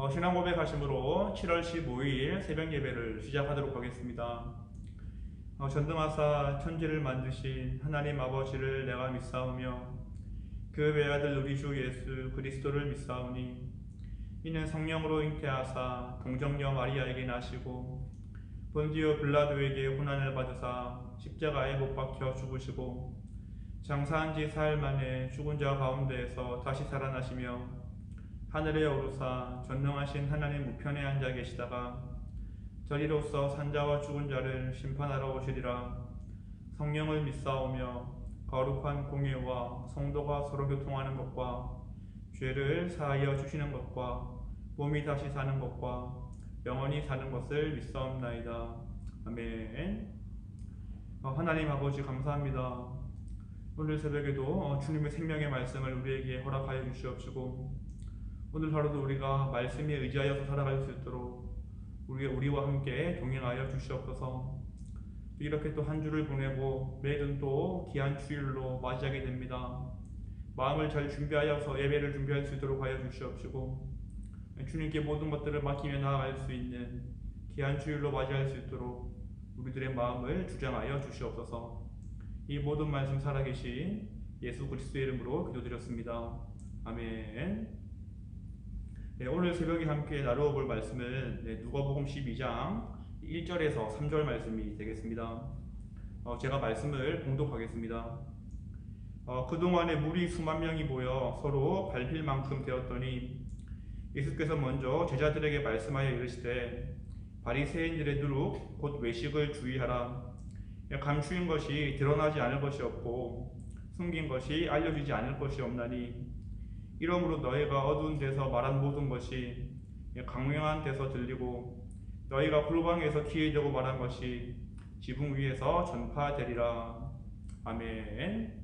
신앙 고백하심으로 7월 15일 새벽 예배를 시작하도록 하겠습니다. 전능하사 천지를 만드신 하나님 아버지를 내가 믿사오며 그 외아들 우리 주 예수 그리스도를 믿사오니 이는 성령으로 잉태하사 동정녀 마리아에게 나시고 본디오 빌라도에게 고난을 받으사 십자가에 못 박혀 죽으시고 장사한 지 사흘 만에 죽은 자 가운데에서 다시 살아나시며 하늘에 오르사 전능하신 하나님 우편에 앉아 계시다가 저리로서 산자와 죽은 자를 심판하러 오시리라. 성령을 믿사오며 거룩한 공예와 성도가 서로 교통하는 것과 죄를 사하여 주시는 것과 몸이 다시 사는 것과 영원히 사는 것을 믿사옵나이다. 아멘. 하나님 아버지 감사합니다. 오늘 새벽에도 주님의 생명의 말씀을 우리에게 허락하여 주시옵시고 오늘 하루도 우리가 말씀에 의지하여서 살아갈 수 있도록 우리와 함께 동행하여 주시옵소서. 이렇게 또 한 주를 보내고 매일은 또 귀한 주일로 맞이하게 됩니다. 마음을 잘 준비하여서 예배를 준비할 수 있도록 하여 주시옵시고 주님께 모든 것들을 맡기며 나아갈 수 있는 귀한 주일로 맞이할 수 있도록 우리들의 마음을 주장하여 주시옵소서. 이 모든 말씀 살아계신 예수 그리스도의 이름으로 기도드렸습니다. 아멘. 오늘 새벽에 함께 나누어 볼 말씀은 누가복음 12장 1절에서 3절 말씀이 되겠습니다. 제가 말씀을 봉독하겠습니다. 그동안에 무리 수만 명이 모여 서로 밟힐 만큼 되었더니 예수께서 먼저 제자들에게 말씀하여 이르시되 바리새인들의 누룩 곧 외식을 주의하라. 감추인 것이 드러나지 않을 것이 없고 숨긴 것이 알려지지 않을 것이 없나니 이러므로 너희가 어두운 데서 말한 모든 것이 강명한 데서 들리고 너희가 골방에서 귀에 대고 말한 것이 지붕 위에서 전파되리라. 아멘.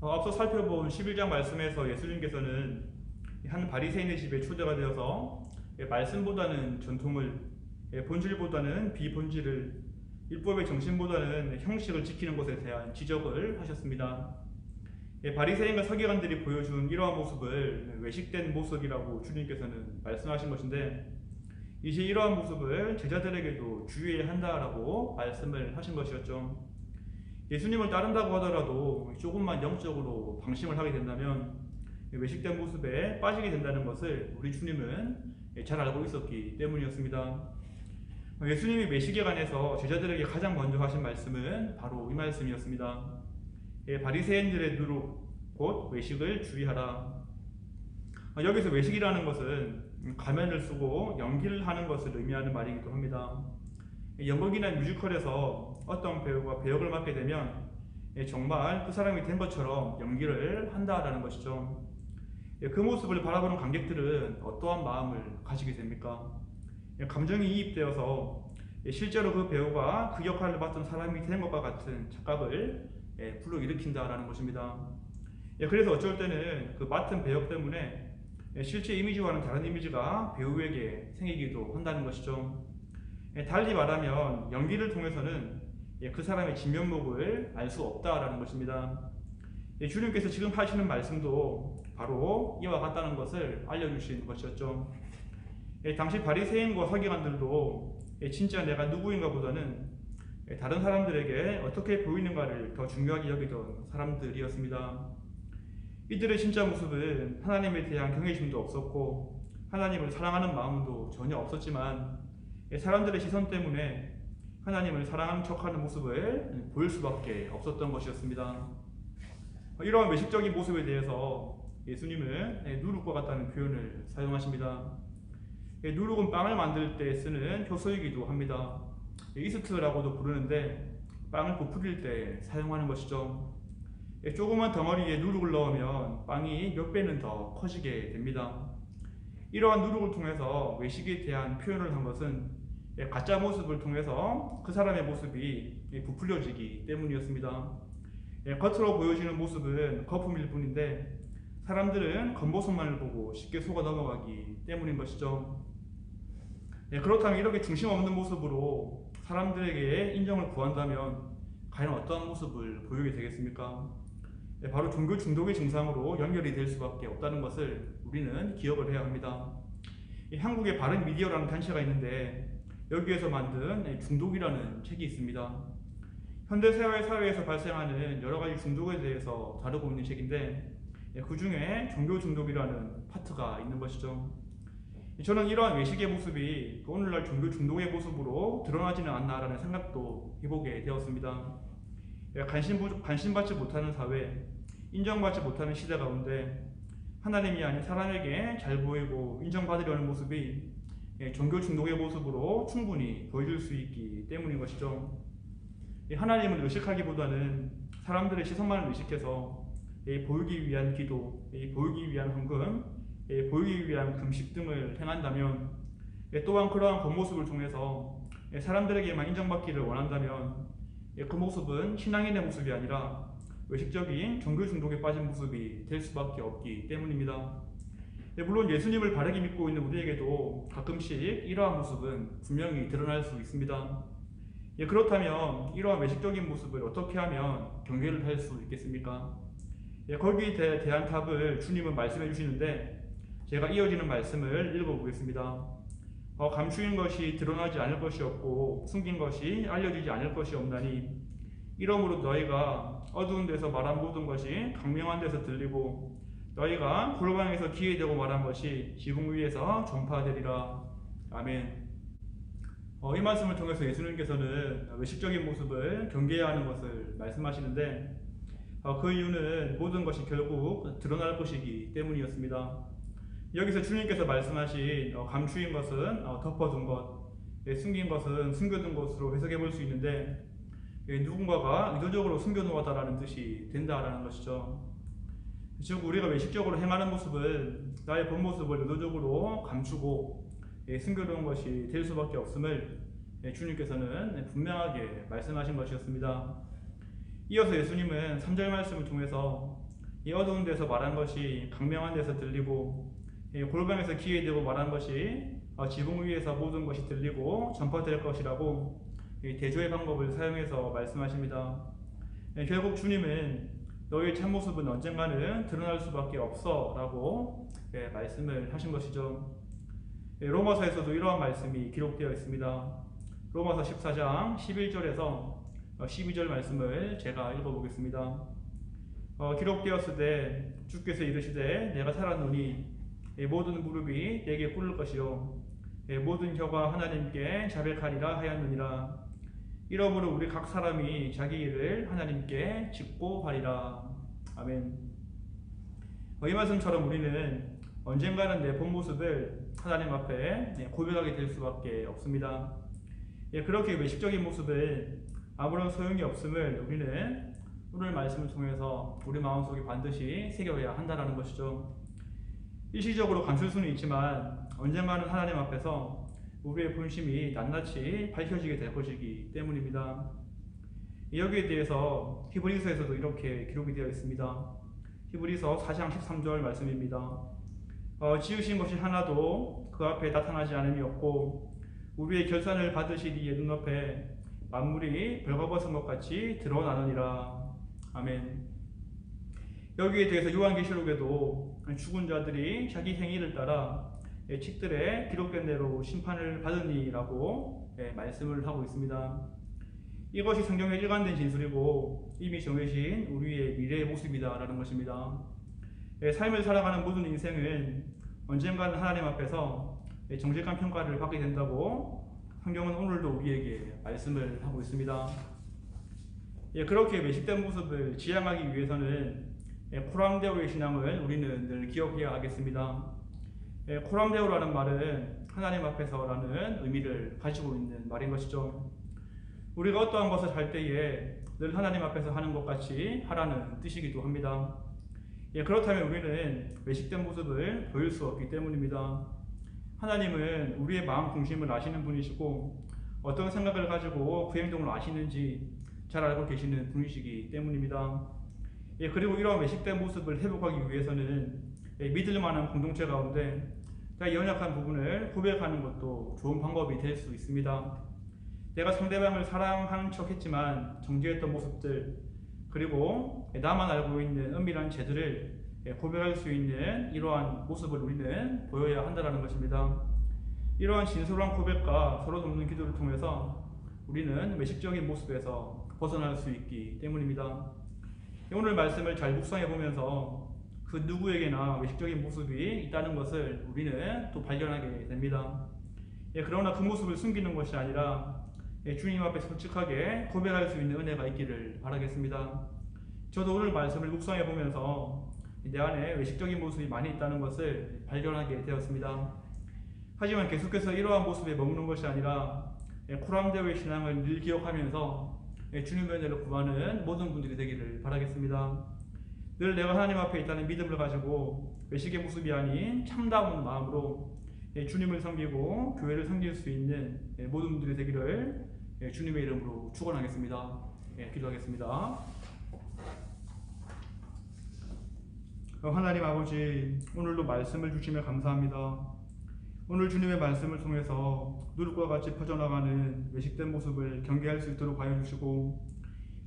앞서 살펴본 11장 말씀에서 예수님께서는 한 바리새인의 집에 초대가 되어서 말씀보다는 전통을, 본질보다는 비본질을, 율법의 정신보다는 형식을 지키는 것에 대한 지적을 하셨습니다. 바리새인과 서기관들이 보여준 이러한 모습을 외식된 모습이라고 주님께서는 말씀하신 것인데 이제 이러한 모습을 제자들에게도 주의해야 한다라고 말씀을 하신 것이었죠. 예수님을 따른다고 하더라도 조금만 영적으로 방심을 하게 된다면 외식된 모습에 빠지게 된다는 것을 우리 주님은 잘 알고 있었기 때문이었습니다. 예수님이 외식에 관해서 제자들에게 가장 먼저 하신 말씀은 바로 이 말씀이었습니다. 바리새인들의 누룩 곧 외식을 주의하라. 여기서 외식이라는 것은 가면을 쓰고 연기를 하는 것을 의미하는 말이기도 합니다. 연극이나 뮤지컬에서 어떤 배우가 배역을 맡게 되면 정말 그 사람이 된 것처럼 연기를 한다라는 것이죠. 그 모습을 바라보는 관객들은 어떠한 마음을 가지게 됩니까? 감정이 이입되어서 실제로 그 배우가 그 역할을 맡은 사람이 된 것과 같은 착각을 불러일으킨다라는 것입니다. 그래서 어쩔 때는 그 맡은 배역 때문에 실제 이미지와는 다른 이미지가 배우에게 생기기도 한다는 것이죠. 달리 말하면 연기를 통해서는 그 사람의 진면목을 알 수 없다라는 것입니다. 주님께서 지금 하시는 말씀도 바로 이와 같다는 것을 알려주신 것이었죠. 당시 바리새인과 서기관들도 진짜 내가 누구인가 보다는 다른 사람들에게 어떻게 보이는가를 더 중요하게 여기던 사람들이었습니다. 이들의 진짜 모습은 하나님에 대한 경외심도 없었고 하나님을 사랑하는 마음도 전혀 없었지만 사람들의 시선 때문에 하나님을 사랑하는 척하는 모습을 보일 수밖에 없었던 것이었습니다. 이러한 외식적인 모습에 대해서 예수님은 누룩과 같다는 표현을 사용하십니다. 누룩은 빵을 만들 때 쓰는 효소이기도 합니다. 이스트라고도 부르는데 빵을 부풀릴 때 사용하는 것이죠. 조그만 덩어리에 누룩을 넣으면 빵이 몇 배는 더 커지게 됩니다. 이러한 누룩을 통해서 외식에 대한 표현을 한 것은 가짜 모습을 통해서 그 사람의 모습이 부풀려지기 때문이었습니다. 겉으로 보여지는 모습은 거품일 뿐인데 사람들은 겉모습만을 보고 쉽게 속아 넘어가기 때문인 것이죠. 그렇다면 이렇게 중심 없는 모습으로 사람들에게 인정을 구한다면 과연 어떠한 모습을 보이게 되겠습니까? 바로 종교 중독의 증상으로 연결이 될 수밖에 없다는 것을 우리는 기억을 해야 합니다. 이 한국의 바른 미디어라는 단체가 있는데 여기에서 만든 중독이라는 책이 있습니다. 현대사회에서 발생하는 여러 가지 중독에 대해서 다루고 있는 책인데 그 중에 종교 중독이라는 파트가 있는 것이죠. 저는 이러한 외식의 모습이 오늘날 종교 중독의 모습으로 드러나지는 않나라는 생각도 해보게 되었습니다. 관심받지 못하는 사회, 인정받지 못하는 시대 가운데 하나님이 아닌 사람에게 잘 보이고 인정받으려는 모습이 종교 중독의 모습으로 충분히 보여줄 수 있기 때문인 것이죠. 하나님을 의식하기보다는 사람들의 시선만을 의식해서 보이기 위한 기도, 보이기 위한 헌금, 보이기 위한 금식 등을 행한다면, 또한 그러한 겉모습을 통해서 사람들에게만 인정받기를 원한다면 그 모습은 신앙인의 모습이 아니라 외식적인 종교 중독에 빠진 모습이 될 수밖에 없기 때문입니다. 물론 예수님을 바르게 믿고 있는 우리에게도 가끔씩 이러한 모습은 분명히 드러날 수 있습니다. 그렇다면 이러한 외식적인 모습을 어떻게 하면 경계를 할 수 있겠습니까? 거기에 대한 답을 주님은 말씀해 주시는데 제가 이어지는 말씀을 읽어보겠습니다. 감추인 것이 드러나지 않을 것이 없고 숨긴 것이 알려지지 않을 것이 없나니 이러므로 너희가 어두운 데서 말한 모든 것이 강명한 데서 들리고 너희가 골방에서 귀에 대고 말한 것이 지붕 위에서 전파되리라. 아멘. 이 말씀을 통해서 예수님께서는 외식적인 모습을 경계해야 하는 것을 말씀하시는데 그 이유는 모든 것이 결국 드러날 것이기 때문이었습니다. 여기서 주님께서 말씀하신 감추인 것은 덮어둔 것, 숨긴 것은 숨겨둔 것으로 해석해 볼 수 있는데 누군가가 의도적으로 숨겨놓았다라는 뜻이 된다라는 것이죠. 즉 우리가 외식적으로 행하는 모습은 나의 본 모습을 의도적으로 감추고 숨겨놓은 것이 될 수밖에 없음을 주님께서는 분명하게 말씀하신 것이었습니다. 이어서 예수님은 3절 말씀을 통해서 이 어두운 데서 말한 것이 강명한 데서 들리고 골방에서 귀에 대고 말한 것이 지붕 위에서 모든 것이 들리고 전파될 것이라고 대조의 방법을 사용해서 말씀하십니다. 결국 주님은 너희의 참모습은 언젠가는 드러날 수밖에 없어 라고 말씀을 하신 것이죠. 로마서에서도 이러한 말씀이 기록되어 있습니다. 로마서 14장 11절에서 12절 말씀을 제가 읽어보겠습니다. 기록되었을 때 주께서 이르시되 내가 살았노니 모든 무릎이 내게 꿇을 것이요 모든 혀가 하나님께 자백하리라 하였느니라. 이러므로 우리 각 사람이 자기 일을 하나님께 직고하리라. 아멘. 이 말씀처럼 우리는 언젠가는 내 본 모습을 하나님 앞에 고백하게 될 수밖에 없습니다. 그렇게 외식적인 모습을 아무런 소용이 없음을 우리는 오늘 말씀을 통해서 우리 마음속에 반드시 새겨야 한다는 것이죠. 일시적으로 감출 수는 있지만 언젠가는 하나님 앞에서 우리의 본심이 낱낱이 밝혀지게 될 것이기 때문입니다. 여기에 대해서 히브리서에서도 이렇게 기록이 되어 있습니다. 히브리서 4장 13절 말씀입니다. 지으신 것이 하나도 그 앞에 나타나지 않음이 없고 우리의 결산을 받으실 이의 눈앞에 만물이 벌거벗은 것 같이 드러나느니라. 아멘. 여기에 대해서 요한계시록에도 죽은 자들이 자기 행위를 따라 책들에 기록된 대로 심판을 받으니라고 말씀을 하고 있습니다. 이것이 성경의 일관된 진술이고 이미 정해진 우리의 미래의 모습이다라는 것입니다. 삶을 살아가는 모든 인생은 언젠가는 하나님 앞에서 정직한 평가를 받게 된다고 성경은 오늘도 우리에게 말씀을 하고 있습니다. 그렇게 외식된 모습을 지향하기 위해서는 코람데오의 신앙을 우리는 늘 기억해야 하겠습니다. 코람데오라는 말은 하나님 앞에서라는 의미를 가지고 있는 말인 것이죠. 우리가 어떠한 것을 할 때에 늘 하나님 앞에서 하는 것 같이 하라는 뜻이기도 합니다. 그렇다면 우리는 외식된 모습을 보일 수 없기 때문입니다. 하나님은 우리의 마음 중심을 아시는 분이시고 어떤 생각을 가지고 그 행동을 아시는지 잘 알고 계시는 분이시기 때문입니다. 그리고 이러한 외식된 모습을 회복하기 위해서는 믿을 만한 공동체 가운데 연약한 부분을 고백하는 것도 좋은 방법이 될 수 있습니다. 내가 상대방을 사랑하는 척 했지만 정죄했던 모습들, 그리고 나만 알고 있는 은밀한 죄들을 고백할 수 있는 이러한 모습을 우리는 보여야 한다는 것입니다. 이러한 진솔한 고백과 서로 돕는 기도를 통해서 우리는 외식적인 모습에서 벗어날 수 있기 때문입니다. 오늘 말씀을 잘 묵상해 보면서 그 누구에게나 외식적인 모습이 있다는 것을 우리는 또 발견하게 됩니다. 그러나 그 모습을 숨기는 것이 아니라 주님 앞에 솔직하게 고백할 수 있는 은혜가 있기를 바라겠습니다. 저도 오늘 말씀을 묵상해 보면서 내 안에 외식적인 모습이 많이 있다는 것을 발견하게 되었습니다. 하지만 계속해서 이러한 모습에 머무는 것이 아니라 코람데오의 신앙을 늘 기억하면서 주님의 은혜를 구하는 모든 분들이 되기를 바라겠습니다. 늘 내가 하나님 앞에 있다는 믿음을 가지고 외식의 모습이 아닌 참다운 마음으로 주님을 섬기고 교회를 섬길 수 있는 모든 분들이 되기를 주님의 이름으로 축원하겠습니다. 기도하겠습니다. 하나님 아버지, 오늘도 말씀을 주시며 감사합니다. 오늘 주님의 말씀을 통해서 누룩과 같이 퍼져나가는 외식된 모습을 경계할 수 있도록 하여 주시고,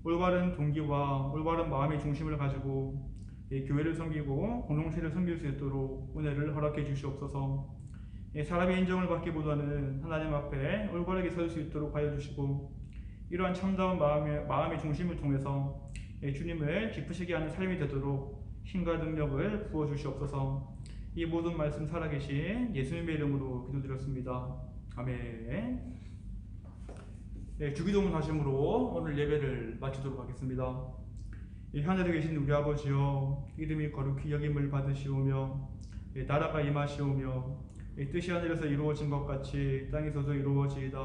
올바른 동기와 올바른 마음의 중심을 가지고 교회를 섬기고 공동체를 섬길 수 있도록 은혜를 허락해 주시옵소서. 사람의 인정을 받기보다는 하나님 앞에 올바르게 설 수 있도록 하여 주시고, 이러한 참다운 마음의 중심을 통해서 주님을 기쁘시게 하는 삶이 되도록 힘과 능력을 부어 주시옵소서. 이 모든 말씀 살아계신 예수님의 이름으로 기도드렸습니다. 아멘. 주기도문 하심으로 오늘 예배를 마치도록 하겠습니다. 하늘에 계신 우리 아버지여, 이름이 거룩히 여김을 받으시오며 나라가 임하시오며 뜻이 하늘에서 이루어진 것 같이 땅에서도 이루어지이다.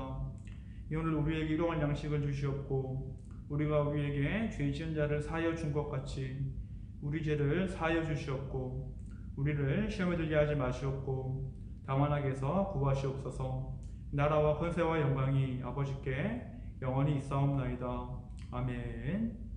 오늘 우리에게 일용할 양식을 주시옵고, 우리가 우리에게 죄 지은 자를 사하여 준 것 같이 우리 죄를 사하여 주시옵고, 우리를 시험에 들게 하지 마시옵고 다만 악에서 구하시옵소서. 나라와 권세와 영광이 아버지께 영원히 있사옵나이다. 아멘.